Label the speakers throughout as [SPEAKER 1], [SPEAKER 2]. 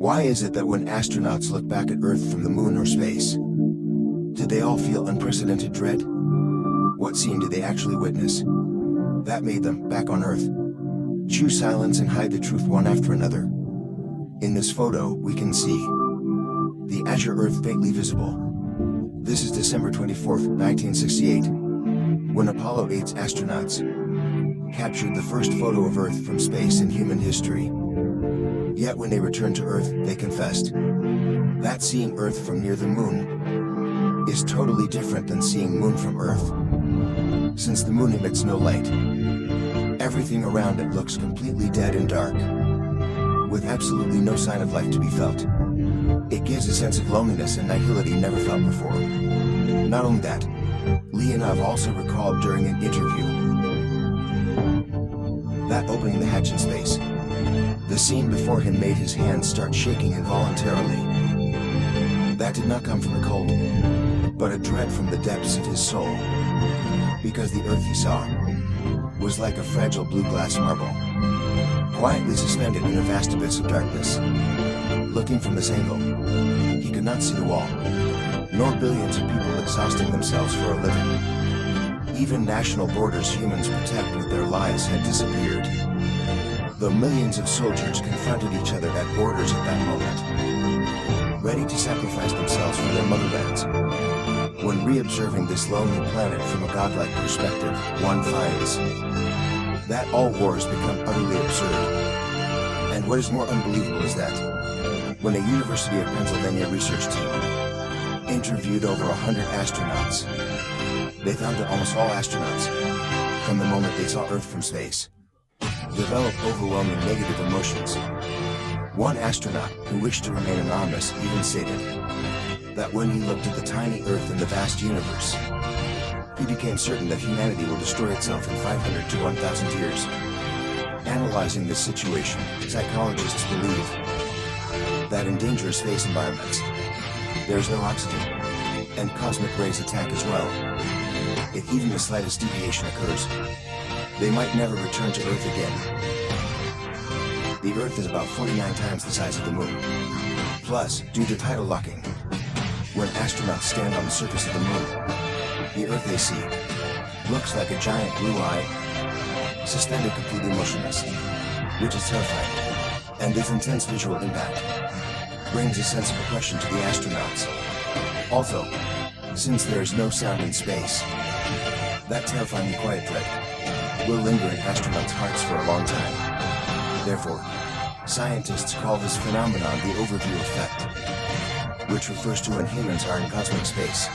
[SPEAKER 1] Why is it that when astronauts look back at Earth from the moon or space, did they all feel unprecedented dread? What scene did they actually witness that made them, back on Earth, choose silence and hide the truth one after another? In this photo, we can see the azure Earth faintly visible. This is December 24th, 1968, when Apollo 8's astronauts captured the first photo of Earth from space in human history. Yet when they returned to Earth, they confessed that seeing Earth from near the moon is totally different than seeing moon from Earth. Since the moon emits no light, everything around it looks completely dead and dark, with absolutely no sign of life to be felt. It gives a sense of loneliness and nihility never felt before. Not only that, Leonov also recalled during an interview that opening the hatch in space, the scene before him made his hands start shaking involuntarily. That did not come from the cold, but a dread from the depths of his soul, because the Earth he saw was like a fragile blue glass marble, quietly suspended in a vast abyss of darkness. Looking from this angle, he could not see the wall, nor billions of people exhausting themselves for a living. Even national borders humans protect with their lives had disappeared. Though millions of soldiers confronted each other at borders at that moment, ready to sacrifice themselves for their motherlands. When re-observing this lonely planet from a godlike perspective, one finds that all wars become utterly absurd. And what is more unbelievable is that when a University of Pennsylvania research team interviewed over 100 astronauts, they found that almost all astronauts, from the moment they saw Earth from space, developed overwhelming negative emotions. One astronaut, who wished to remain anonymous, even stated that when he looked at the tiny Earth in the vast universe, he became certain that humanity will destroy itself in 500 to 1,000 years. Analyzing this situation, psychologists believe that in dangerous space environments, there is no oxygen, and cosmic rays attack as well. If even the slightest deviation occurs, they might never return to Earth again. The Earth is about 49 times the size of the Moon. Plus, due to tidal locking, when astronauts stand on the surface of the Moon, the Earth they see looks like a giant blue eye, suspended completely motionless, which is terrifying. And this intense visual impact brings a sense of oppression to the astronauts. Also, since there is no sound in space, that terrifyingly quiet dread will linger in astronauts' hearts for a long time. Therefore, scientists call this phenomenon the overview effect, which refers to when humans are in cosmic space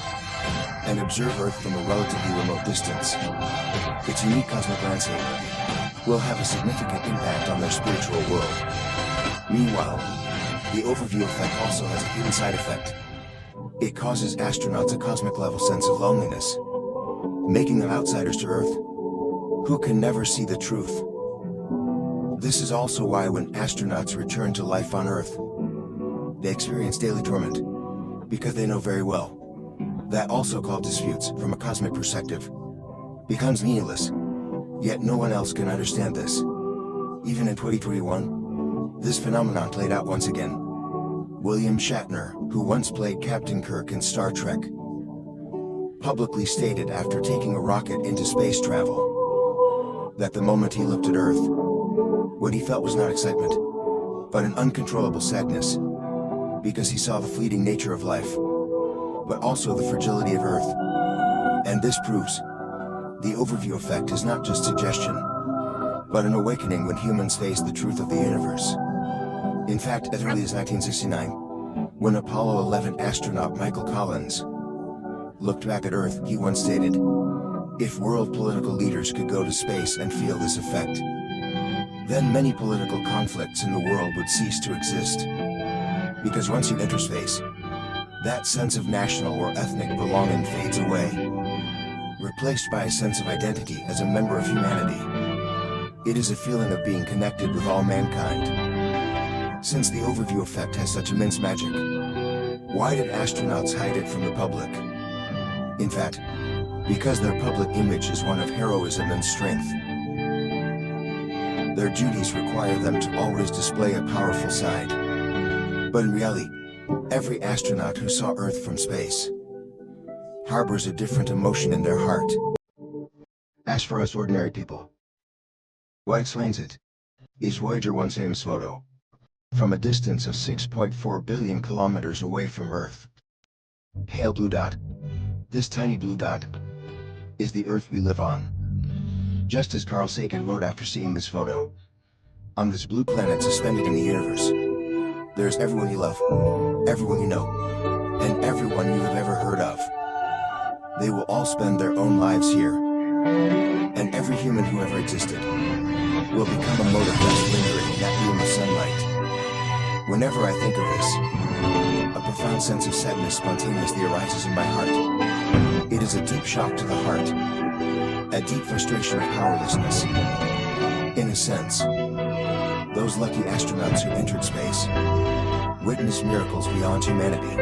[SPEAKER 1] and observe Earth from a relatively remote distance. Its unique cosmic landscape will have a significant impact on their spiritual world. Meanwhile, the overview effect also has a hidden side effect. It causes astronauts a cosmic-level sense of loneliness, making them outsiders to Earth, who can never see the truth. This is also why when astronauts return to life on Earth, they experience daily torment, because they know very well that also called disputes from a cosmic perspective becomes meaningless, yet no one else can understand this. Even in 2021, this phenomenon played out once again. William Shatner, who once played Captain Kirk in Star Trek, publicly stated after taking a rocket into space travel that the moment he looked at Earth, what he felt was not excitement, but an uncontrollable sadness, because he saw the fleeting nature of life, but also the fragility of Earth. And this proves the overview effect is not just suggestion, but an awakening when humans face the truth of the universe. In fact, as early as 1969, when Apollo 11 astronaut Michael Collins looked back at Earth, he once stated, "If world political leaders could go to space and feel this effect, then many political conflicts in the world would cease to exist. Because once you enter space, that sense of national or ethnic belonging fades away, replaced by a sense of identity as a member of humanity. It is a feeling of being connected with all mankind." Since the overview effect has such immense magic, why did astronauts hide it from the public? In fact, because their public image is one of heroism and strength. Their duties require them to always display a powerful side. But in reality, every astronaut who saw Earth from space harbors a different emotion in their heart. As for us ordinary people, what explains it is Voyager 1's famous photo from a distance of 6.4 billion kilometers away from Earth. Pale blue dot. This tiny blue dot is the Earth we live on. Just as Carl Sagan wrote after seeing this photo, on this blue planet suspended in the universe, there's everyone you love, everyone you know, and everyone you have ever heard of. They will all spend their own lives here, and every human who ever existed will become a mote of dust lingering in that beam of sunlight. Whenever I think of this, a profound sense of sadness spontaneously arises in my heart. It is a deep shock to the heart, a deep frustration of powerlessness. In a sense, those lucky astronauts who entered space witnessed miracles beyond humanity,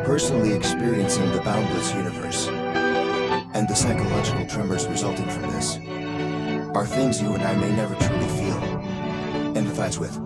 [SPEAKER 1] personally experiencing the boundless universe, and the psychological tremors resulting from this are things you and I may never truly feel, empathize with,